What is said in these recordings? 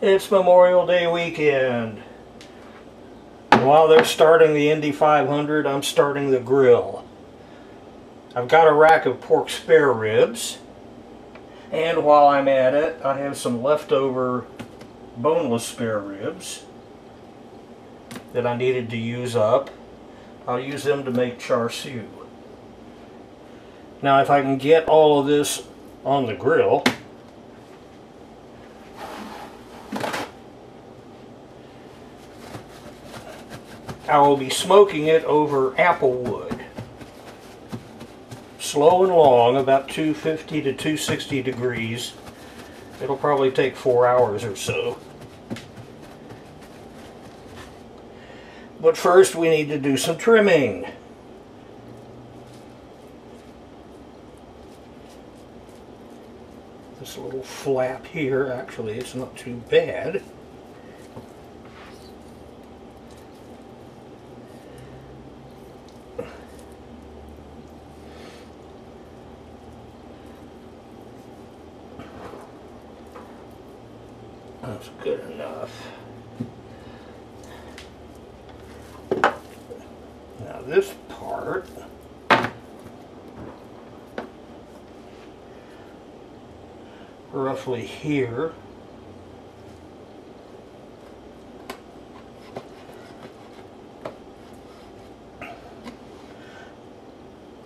It's Memorial Day weekend. While they're starting the Indy 500, I'm starting the grill. I've got a rack of pork spare ribs, and while I'm at it, I have some leftover boneless spare ribs that I needed to use up. I'll use them to make char siu. Now, if I can get all of this on the grill, I will be smoking it over apple wood. Slow and long, about 250 to 260 degrees. It'll probably take 4 hours or so. But first we need to do some trimming. This little flap here, actually, it's not too bad. That's good enough. Now this part, roughly here,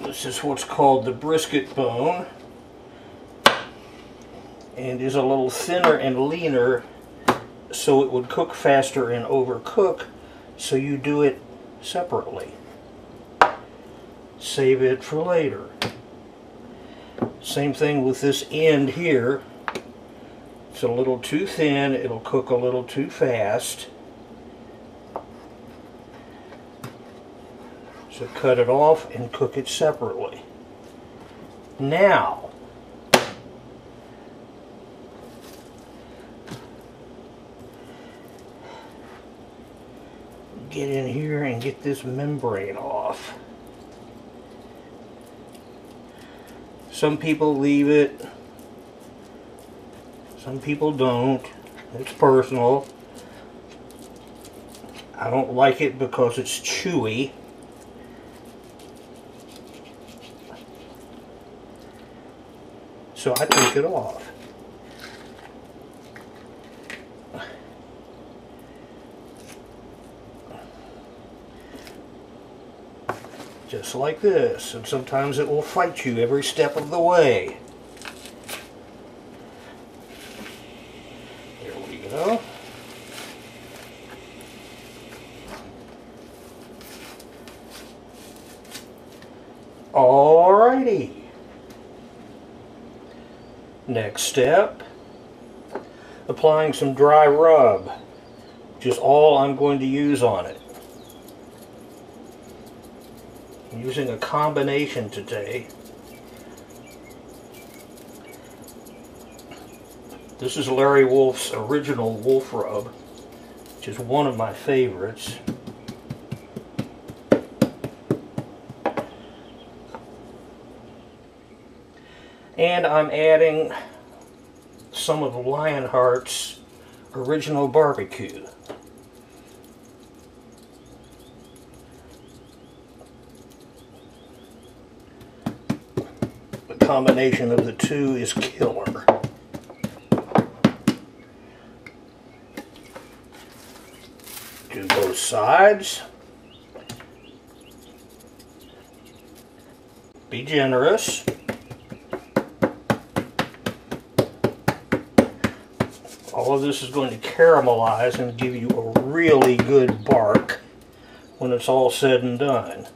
this is what's called the brisket bone, and is a little thinner and leaner so it would cook faster and overcook, so you do it separately. Save it for later. Same thing with this end here. It's a little too thin, it'll cook a little too fast. So cut it off and cook it separately. Now, get in here and get this membrane off. Some people leave it, some people don't. It's personal. I don't like it because it's chewy. So I take it off. Just like this, and sometimes it will fight you every step of the way. There we go. Alrighty. Next step, applying some dry rub, which is all I'm going to use on it. I'm using a combination today. This is Larry Wolf's original Wolf Rub, which is one of my favorites. And I'm adding some of Lionheart's original barbecue. The combination of the two is killer. Do both sides. Be generous. All of this is going to caramelize and give you a really good bark when it's all said and done.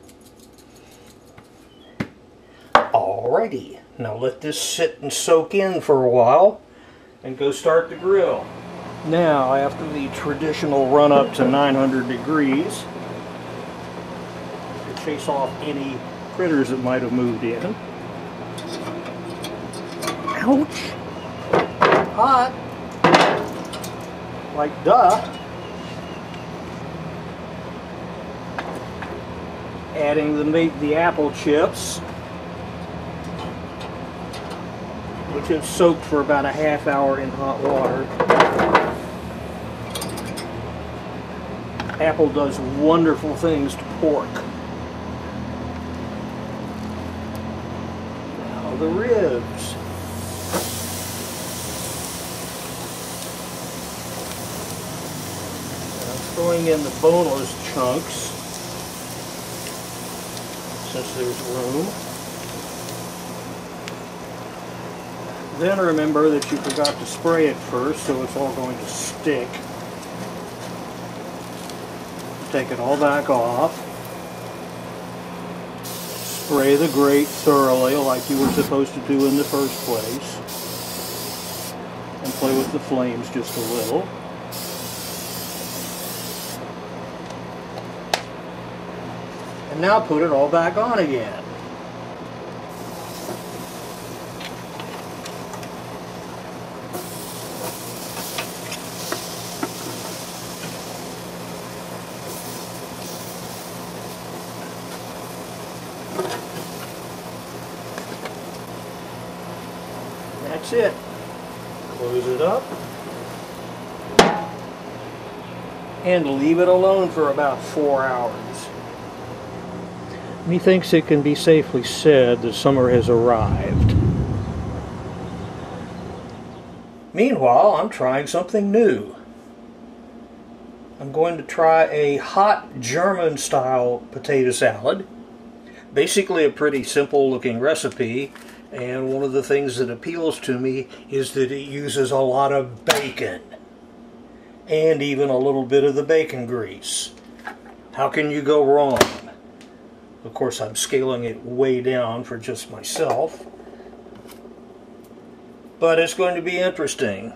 Alrighty, now let this sit and soak in for a while and go start the grill. Now, after the traditional run up to 900 degrees, to chase off any critters that might have moved in. Ouch! Hot! Like duh. Adding the apple chips, which have soaked for about a half hour in hot water. Apple does wonderful things to pork. Now the ribs. I'm throwing in the boneless chunks since there's room. Then remember that you forgot to spray it first, so it's all going to stick. Take it all back off. Spray the grate thoroughly like you were supposed to do in the first place. And play with the flames just a little. And now put it all back on again. That's it. Close it up and leave it alone for about 4 hours. Methinks it can be safely said that summer has arrived. Meanwhile, I'm trying something new. I'm going to try a hot German style potato salad. Basically a pretty simple looking recipe. And one of the things that appeals to me is that it uses a lot of bacon. And even a little bit of the bacon grease. How can you go wrong? Of course, I'm scaling it way down for just myself. But it's going to be interesting.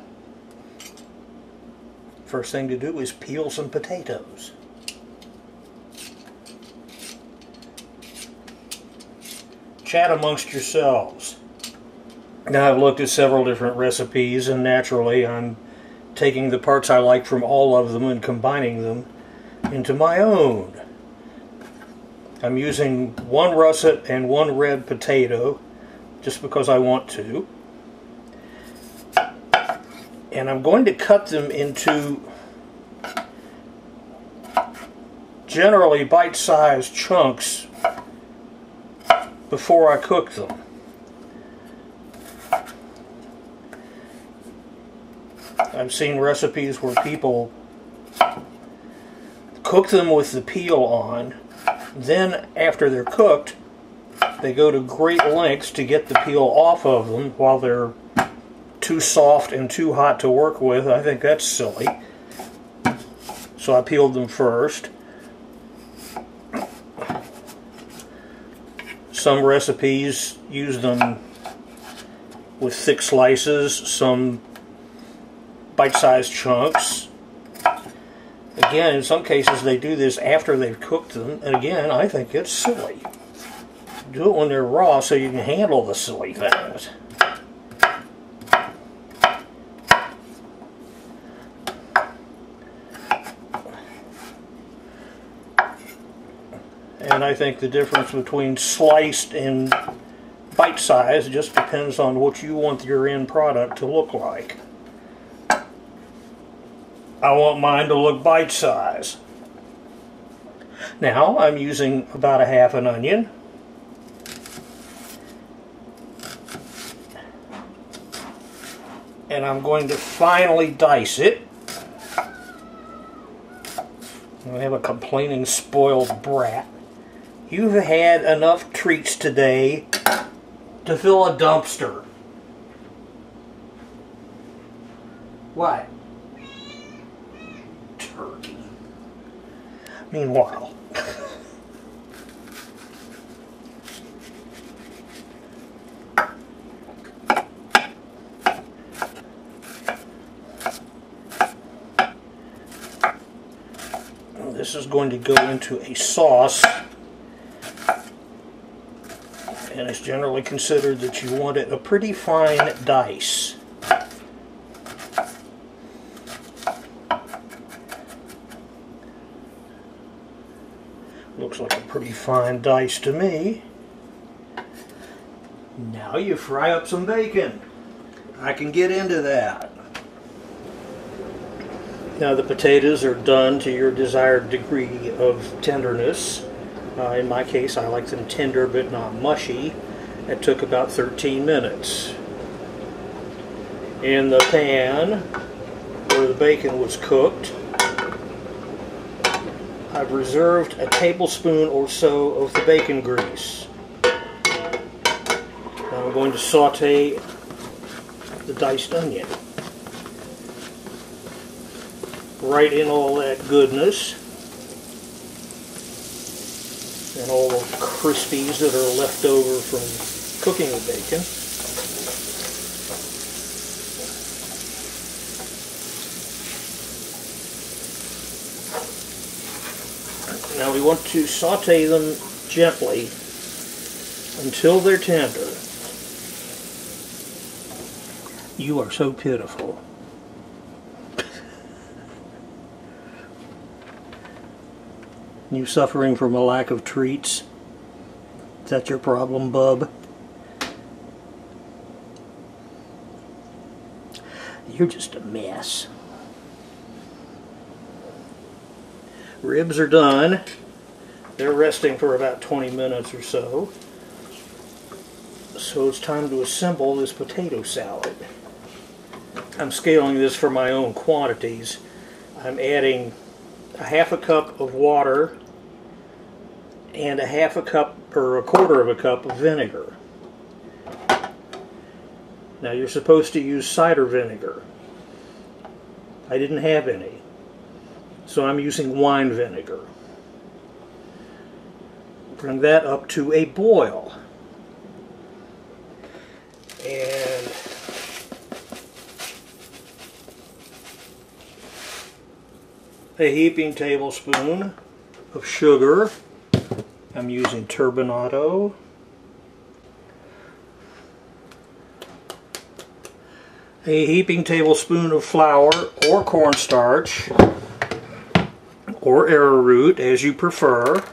First thing to do is peel some potatoes. Chat amongst yourselves. Now, I've looked at several different recipes, and naturally I'm taking the parts I like from all of them and combining them into my own. I'm using one russet and one red potato just because I want to. And I'm going to cut them into generally bite-sized chunks before I cook them. I've seen recipes where people cook them with the peel on, then after they're cooked, they go to great lengths to get the peel off of them while they're too soft and too hot to work with. I think that's silly. So I peeled them first. Some recipes use them with thick slices, some bite-sized chunks. Again, in some cases they do this after they've cooked them, and again, I think it's silly. Do it when they're raw so you can handle the silly things. And I think the difference between sliced and bite-sized just depends on what you want your end product to look like. I want mine to look bite-sized. Now I'm using about a half an onion. And I'm going to finely dice it. I have a complaining spoiled brat. You've had enough treats today to fill a dumpster. What? Turkey. Meanwhile, this is going to go into a sauce. And it's generally considered that you want it a pretty fine dice. Looks like a pretty fine dice to me. Now you fry up some bacon. I can get into that. Now the potatoes are done to your desired degree of tenderness. In my case, I like them tender but not mushy. It took about 13 minutes. In the pan where the bacon was cooked, I've reserved a tablespoon or so of the bacon grease. Now I'm going to saute the diced onion. Right in all that goodness and all the crispies that are left over from cooking the bacon. Now we want to saute them gently until they're tender. You are so pitiful. You suffering from a lack of treats? Is that your problem, bub? You're just a mess. Ribs are done. They're resting for about 20 minutes or so. So it's time to assemble this potato salad. I'm scaling this for my own quantities. I'm adding a half a cup of water and a half a cup or a quarter of a cup of vinegar. Now you're supposed to use cider vinegar. I didn't have any, so I'm using wine vinegar. Bring that up to a boil. And a heaping tablespoon of sugar. I'm using turbinado. A heaping tablespoon of flour or cornstarch or arrowroot, as you prefer.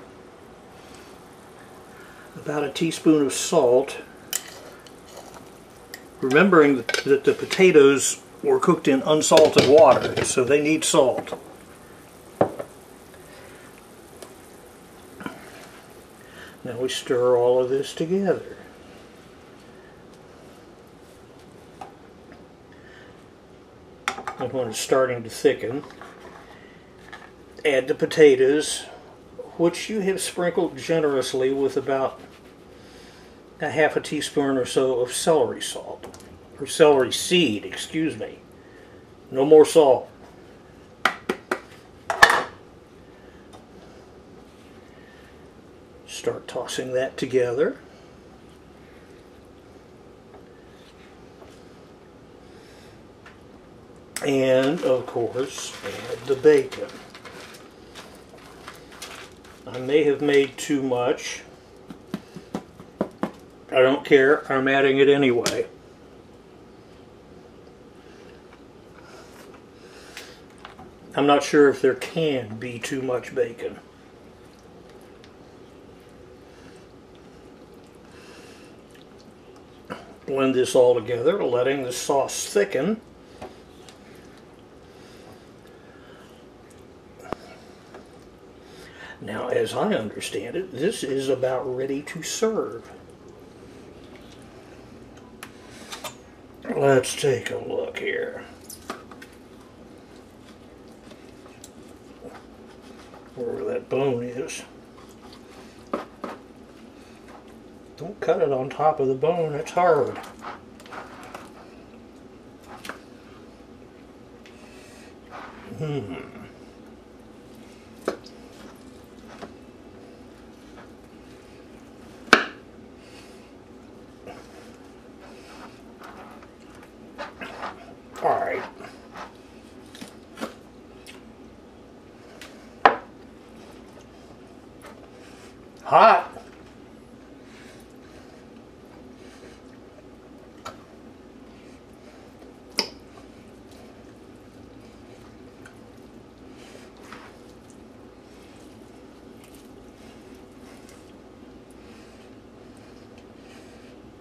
About a teaspoon of salt. Remembering that the potatoes were cooked in unsalted water, so they need salt. Now we stir all of this together. And when it's starting to thicken, add the potatoes, which you have sprinkled generously with about a half a teaspoon or so of celery salt, or celery seed, excuse me. No more salt. Start tossing that together. And, of course, add the bacon. I may have made too much. I don't care, I'm adding it anyway. I'm not sure if there can be too much bacon. Blend this all together, letting the sauce thicken. Now, as I understand it, this is about ready to serve. Let's take a look here. Wherever that bone is. Don't cut it on top of the bone, it's hard. Alright. Hot.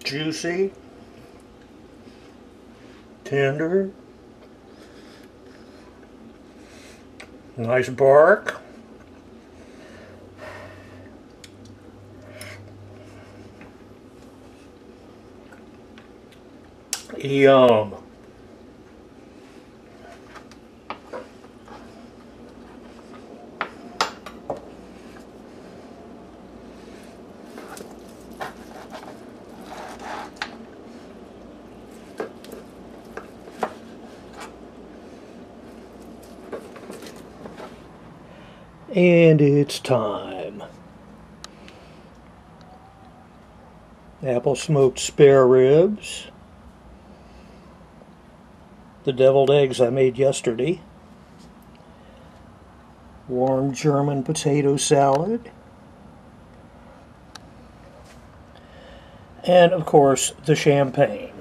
Juicy, tender, Nice bark. Yum. And it's time. Apple smoked spare ribs. The deviled eggs I made yesterday. Warm German potato salad. And of course the champagne.